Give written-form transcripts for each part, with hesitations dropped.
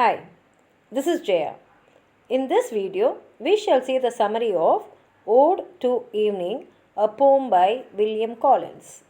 Hi, this is Jaya. In this video, we shall see the summary of Ode to Evening, a poem by William Collins.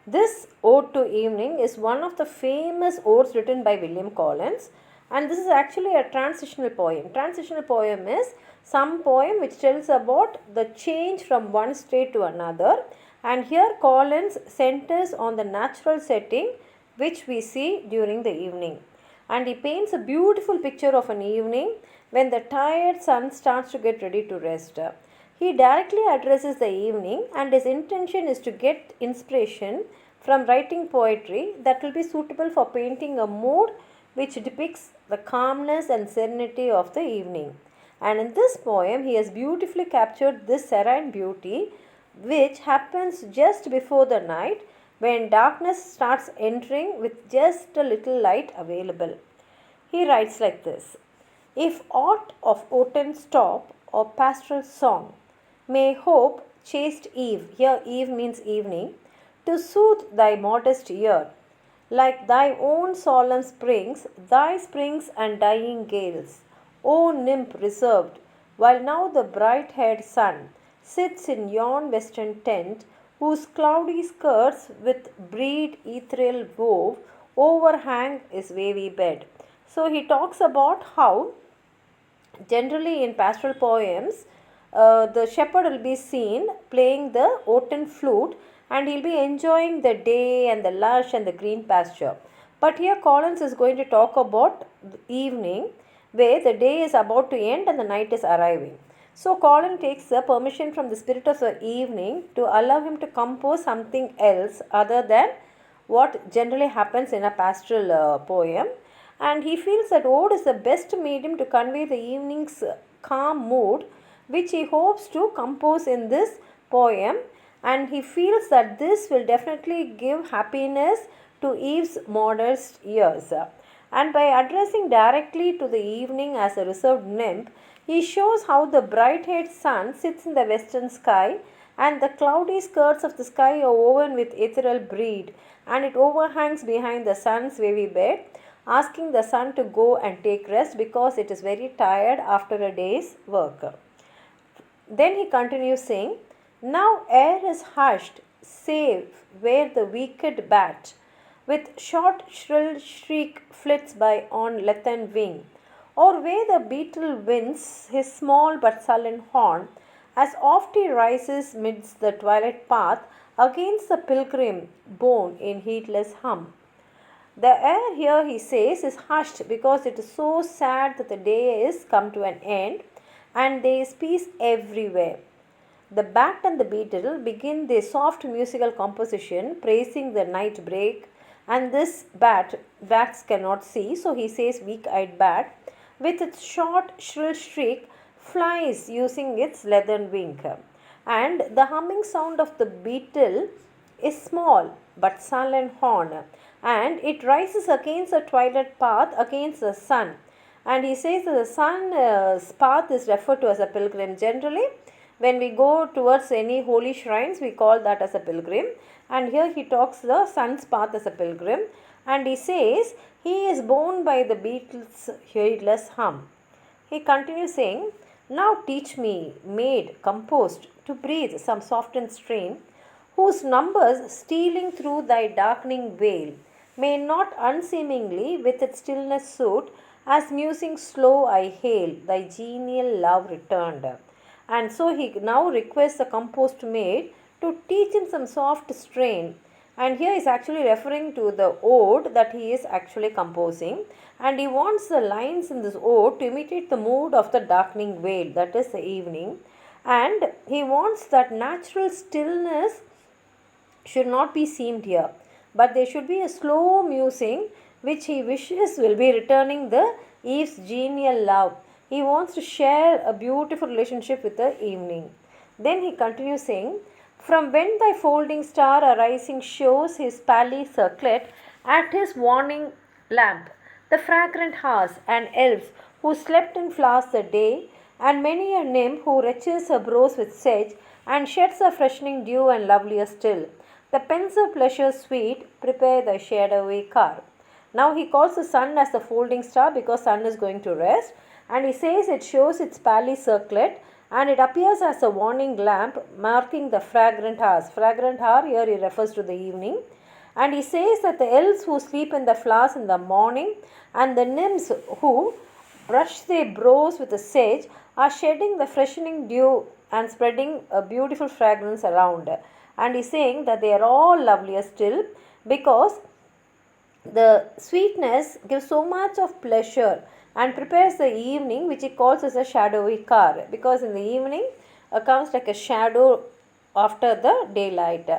This Ode to Evening is one of the famous odes written by William Collins, and this is actually a transitional poem. Transitional poem is some poem which tells about the change from one state to another, and here Collins centers on the natural setting which we see during the evening. And he paints a beautiful picture of an evening when the tired sun starts to get ready to rest. He directly addresses the evening, and his intention is to get inspiration from writing poetry that will be suitable for painting a mood which depicts the calmness and serenity of the evening. And in this poem, he has beautifully captured this serene beauty which happens just before the night when darkness starts entering with just a little light available. He writes like this: If aught of autumn stop or pastoral song may hope chaste eve, here eve means evening, to soothe thy modest ear, like thy own solemn springs, thy springs and dying gales, O nymph reserved, while now the bright-haired sun sits in yon western tent, whose cloudy skirts with breed ethereal wove overhang his wavy bed. So he talks about how generally in pastoral poems the shepherd will be seen playing the oaten flute, and he'll be enjoying the day and the lush and the green pasture. But here Collins is going to talk about the evening where the day is about to end and the night is arriving. So Collins takes the permission from the spirit of the evening to allow him to compose something else other than what generally happens in a pastoral poem, and he feels that ode is the best medium to convey the evening's calm mood which he hopes to compose in this poem, and he feels that this will definitely give happiness to Eve's modest ears. And by addressing directly to the evening as a reserved nymph, he shows how the bright-haired sun sits in the western sky, and the cloudy skirts of the sky are woven with ethereal breed, and it overhangs behind the sun's wavy bed, asking the sun to go and take rest because it is very tired after a day's work. Then he continues saying, Now air is hushed, save where the wicked bat with short shrill shriek flits by on leathern wing, or where the beetle winds his small but sullen horn, as oft he rises midst the twilight path against the pilgrim borne in heedless hum. The air here, he says, is hushed because it is so sad that the day is come to an end, and there is peace everywhere. The bat and the beetle begin their soft musical composition praising the night break, and this bats cannot see, so he says weak-eyed bat, with its short shrill shriek flies using its leathern wing. And the humming sound of the beetle is small but sullen horn, and it rises against the twilight path against the sun. And he says that the sun's path is referred to as a pilgrim. Generally, when we go towards any holy shrines, we call that as a pilgrim. And here he talks the sun's path as a pilgrim. And he says he is borne by the beetle's heedless hum. He continues saying, Now teach me, maid, composed, to breathe some softened strain, whose numbers, stealing through thy darkening veil, may not unseemingly with its stillness suit, as musing slow I hail thy genial love returned. And so he now requests the composed maid to teach him some soft strain. And here is actually referring to the ode that he is actually composing. And he wants the lines in this ode to imitate the mood of the darkening veil, that is the evening. And he wants that natural stillness should not be seemed here, but there should be a slow musing which he wishes will be returning the Eve's genial love. He wants to share a beautiful relationship with the evening. Then he continues saying, From when thy folding star arising shows his pally circlet at his warning lamp, the fragrant hours and elves who slept in flowers the day, and many a nymph who retches her brows with sedge and sheds a freshening dew and lovelier still, the pensive pleasure sweet prepare thy shadowy car. Now he calls the sun as the folding star because sun is going to rest, and he says it shows its pale circlet and it appears as a warning lamp marking the fragrant hours. Fragrant hour here he refers to the evening. And he says that the elves who sleep in the flowers in the morning and the nymphs who brush their brows with the sage are shedding the freshening dew and spreading a beautiful fragrance around. And he's saying that they are all lovelier still because the sweetness gives so much of pleasure and prepares the evening, which he calls as a shadowy car, because in the evening comes like a shadow after the daylight.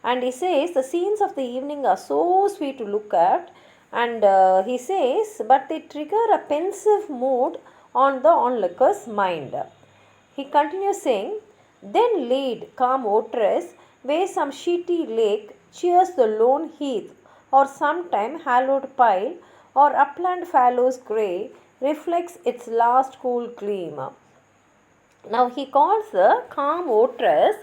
And he says the scenes of the evening are so sweet to look at, and he says but they trigger a pensive mood on the onlooker's mind. He continues saying, then lead, calm otress, where some sheety lake cheers the lone heath, or sometime hallowed pile, or upland fallows grey reflects its last cool gleam. Now he calls the calm otress,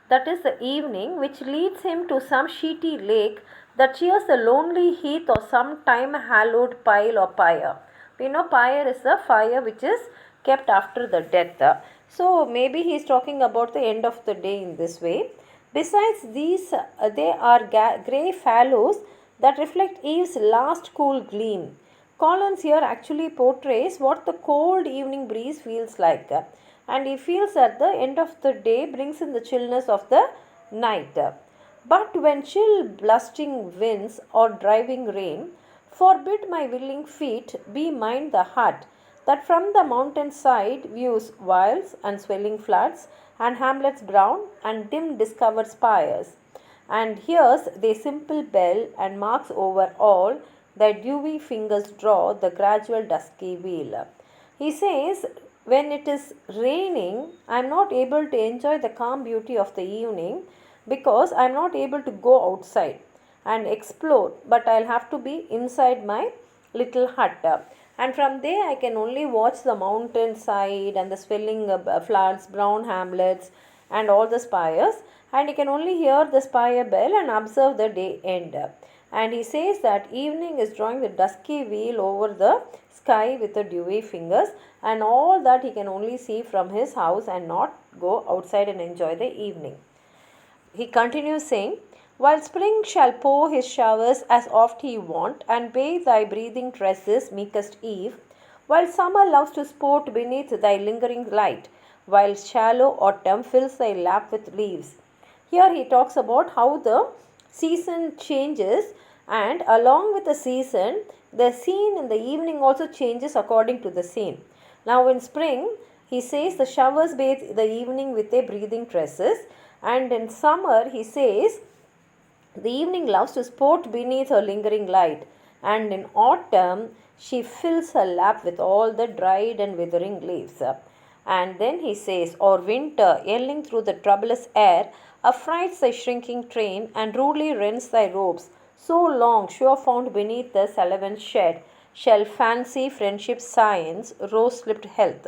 that is the evening, which leads him to some sheety lake that cheers the lonely heath or some time hallowed pile or pyre. We know pyre is the fire which is kept after the death. So maybe he is talking about the end of the day in this way. Besides these, there are grey fallows that reflect eve's last cool gleam. Collins here actually portrays what the cold evening breeze feels like. And he feels that the end of the day brings in the chillness of the night. But when chill blustering winds or driving rain forbid my willing feet be mine the hut that from the mountain side views wilds and swelling floods and hamlets brown and dim discovered spires, and hears the simple bell and marks over all thy dewy fingers draw the gradual dusky wheel. He says, when it is raining, I am not able to enjoy the calm beauty of the evening because I am not able to go outside and explore, but I'll have to be inside my little hut. And from there I can only watch the mountain side and the swelling floods, brown hamlets and all the spires, and you can only hear the spire bell and observe the day end. And he says that evening is drawing the dusky wheel over the sky with the dewy fingers, and all that he can only see from his house and not go outside and enjoy the evening. He continues saying, while spring shall pour his showers as oft he wont, and bathe thy breathing tresses, meekest eve, while summer loves to sport beneath thy lingering light, while shallow autumn fills thy lap with leaves. Here he talks about how the season changes, and along with the season, the scene in the evening also changes according to the scene. Now in spring, he says the showers bathe the evening with their breathing tresses, and in summer he says the evening loves to sport beneath her lingering light, and in autumn she fills her lap with all the dried and withering leaves. And then he says, or winter, yelling through the troublous air, affrights thy shrinking train and rudely rends thy robes. So long, sure found beneath the salivant shed, shall fancy, friendship, science, rose-lipped health,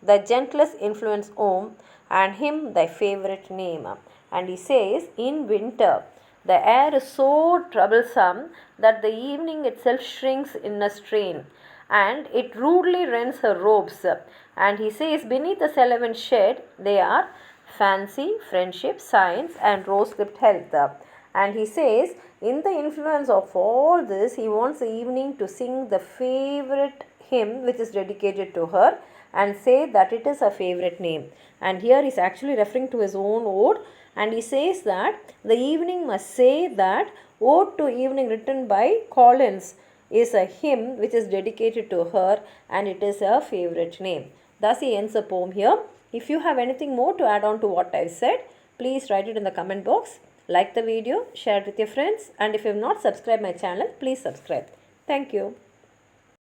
the gentlest influence own, and him thy favourite name. And he says, in winter, the air is so troublesome that the evening itself shrinks in a strain, and it rudely rends her robes. And he says, beneath the salivant shed, they are fancy, friendship, science, and rose-lipped health. And he says, in the influence of all this, he wants the evening to sing the favorite hymn which is dedicated to her and say that it is a favorite name. And here he is actually referring to his own ode, and he says that the evening must say that Ode to Evening written by Collins is a hymn which is dedicated to her, and it is her favorite name. Thus he ends the poem here. If you have anything more to add on to what I said, please write it in the comment box. Like the video, share it with your friends, and if you have not subscribed my channel, please subscribe. Thank you.